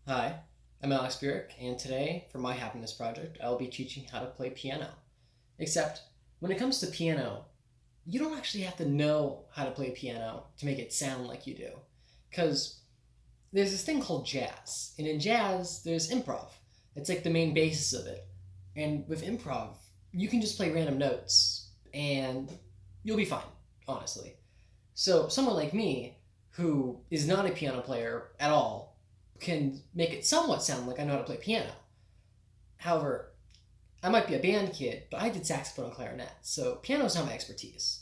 Hi, I'm Alex Buric, and today, for my happiness project, I'll be teaching how to play piano. Except, when it comes to piano, you don't actually have to know how to play piano to make it sound like you do. Because there's this thing called jazz, and in jazz, there's improv. It's like the main basis of it. And with improv, you can just play random notes, and you'll be fine, honestly. So, someone like me, who is not a piano player at all, can make it somewhat sound like I know how to play piano. However, I might be a band kid, but I did saxophone and clarinet, so piano's not my expertise.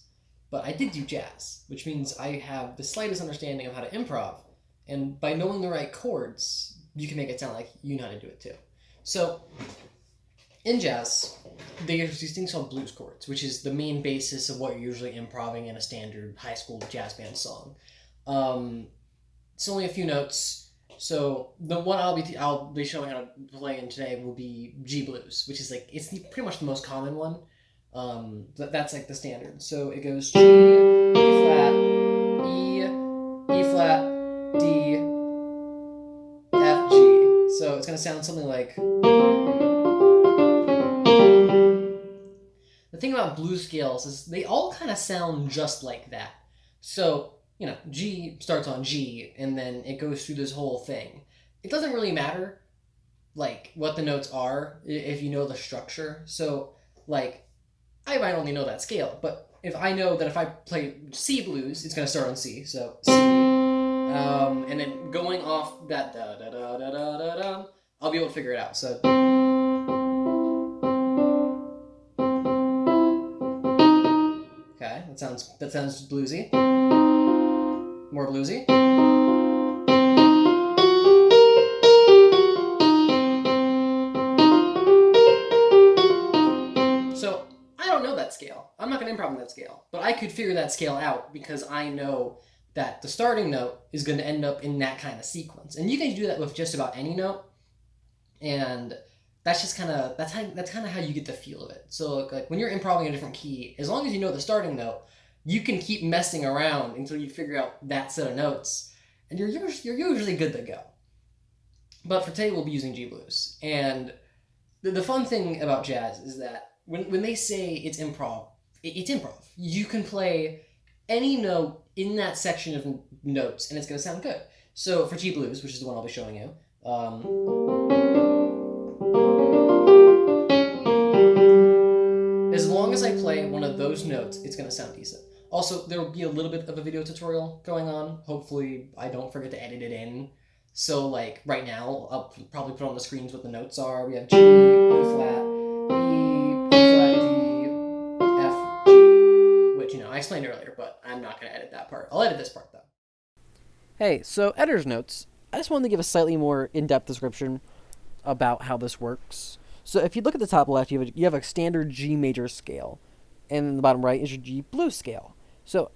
But I did do jazz, which means I have the slightest understanding of how to improv, and by knowing the right chords, you can make it sound like you know how to do it too. So, in jazz, there's these things called blues chords, which is the main basis of what you're usually improving in a standard high school jazz band song. Um, it's only a few notes. So the one I'll be showing how to play in today will be G blues, which is pretty much the most common one. That's like the standard. So it goes G, E flat, E, E flat, D, F, G. So it's gonna sound something like. The thing about blues scales is they all kind of sound just like that. So, G starts on G and then it goes through this whole thing. It doesn't really matter like what the notes are if you know the structure. So, like I might only know that scale, but if I know that if I play C blues, it's going to start on C. So, C and then going off that da da da da da da da, I'll be able to figure it out. So, okay, that sounds bluesy. More bluesy. So I don't know that scale. I'm not going to improv on that scale, but I could figure that scale out because I know that the starting note is going to end up in that kind of sequence, and you can do that with just about any note, and that's just kind of how you get the feel of it. So like when you're improvising a different key, as long as you know the starting note, you can keep messing around until you figure out that set of notes, and you're usually good to go. But for today, we'll be using G blues, and the fun thing about jazz is that when they say it's improv, it's improv. You can play any note in that section of notes, and it's going to sound good. So for G blues, which is the one I'll be showing you, as long as I play one of those notes, it's going to sound decent. Also, there will be a little bit of a video tutorial going on. Hopefully, I don't forget to edit it in. So, like, right now, I'll probably put on the screens what the notes are. We have G, E flat, E, E flat, D, F, G, which, I explained earlier, but I'm not going to edit that part. I'll edit this part, though. Hey, so editor's notes. I just wanted to give a slightly more in-depth description about how this works. So if you look at the top left, you have a standard G major scale, and in the bottom right is your G blues scale. So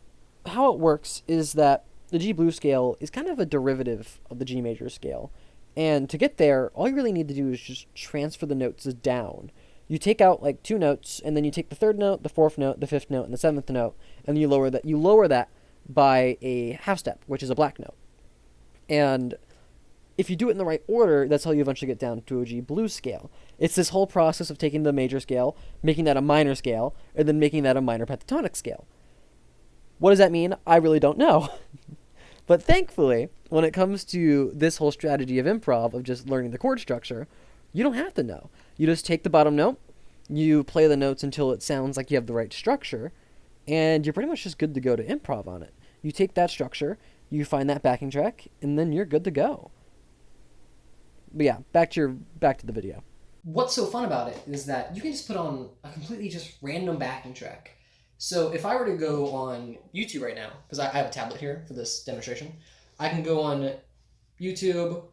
how it works is that the G blues scale is kind of a derivative of the G major scale, and to get there, all you really need to do is just transfer the notes down. You take out like two notes, and then you take the third note, the fourth note, the fifth note, and the seventh note, and you lower that. You lower that by a half step, which is a black note. And if you do it in the right order, that's how you eventually get down to a G blues scale. It's this whole process of taking the major scale, making that a minor scale, and then making that a minor pentatonic scale. What does that mean? I really don't know. But thankfully, when it comes to this whole strategy of improv, of just learning the chord structure, you don't have to know. You just take the bottom note, you play the notes until it sounds like you have the right structure, and you're pretty much just good to go to improv on it. You take that structure, you find that backing track, and then you're good to go. But yeah, back to the video. What's so fun about it is that you can just put on a completely just random backing track. So if I were to go on YouTube right now, because I have a tablet here for this demonstration, I can go on YouTube.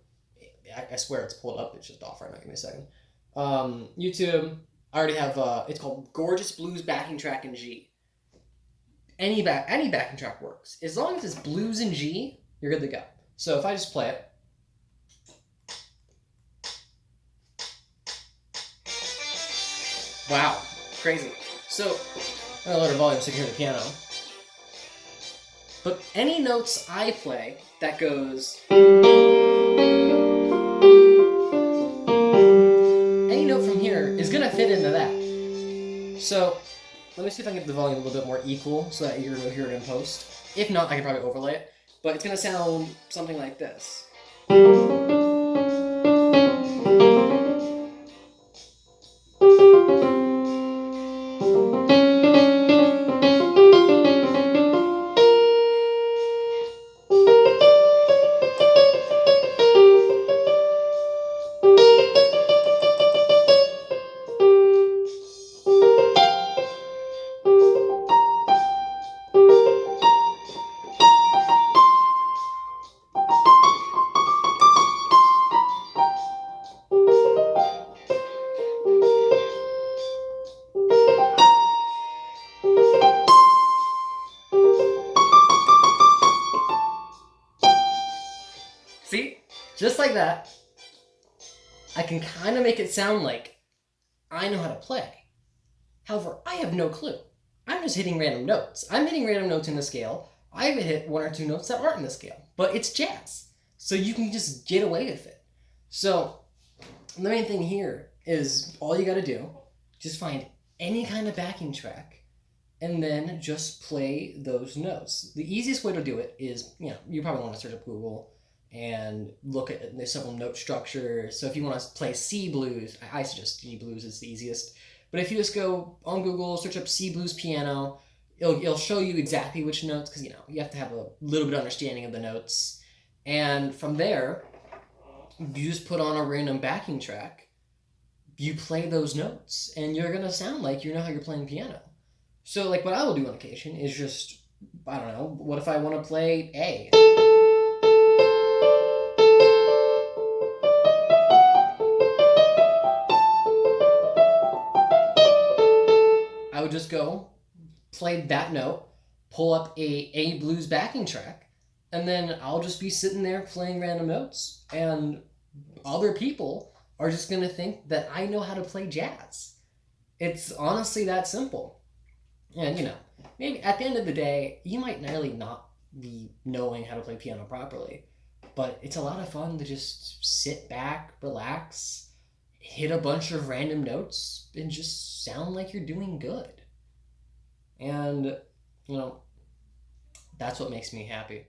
I swear it's pulled up. It's just off right now. Give me a second. YouTube. I already have. It's called Gorgeous Blues Backing Track in G. Any backing track works as long as it's blues in G. You're good to go. So if I just play it. Wow, crazy. So, I lower the volume so you can hear the piano. But any notes I play that goes me see if I can get the volume a little bit more equal so that you're going to hear it in post. If not, I can probably overlay it. But it's going to sound something like this. See? Just like that, I can kind of make it sound like I know how to play. However, I have no clue. I'm just hitting random notes. I'm hitting random notes in the scale. I've hit one or two notes that aren't in the scale, but it's jazz. So you can just get away with it. So the main thing here is all you gotta do, just find any kind of backing track and then just play those notes. The easiest way to do it is, you probably want to search up Google and look at the several note structures. So if you want to play C blues, I suggest C blues is the easiest. But if you just go on Google, search up C blues piano, it'll show you exactly which notes, because you have to have a little bit of understanding of the notes. And from there, you just put on a random backing track, you play those notes, and you're gonna sound like you know how you're playing piano. So like what I will do on occasion is just, I don't know, what if I want to play A? I would just go, play that note, pull up a blues backing track, and then I'll just be sitting there playing random notes, and other people are just going to think that I know how to play jazz. It's honestly that simple. And, maybe at the end of the day, you might really not be knowing how to play piano properly, but it's a lot of fun to just sit back, relax, hit a bunch of random notes, and just sound like you're doing good. And, that's what makes me happy.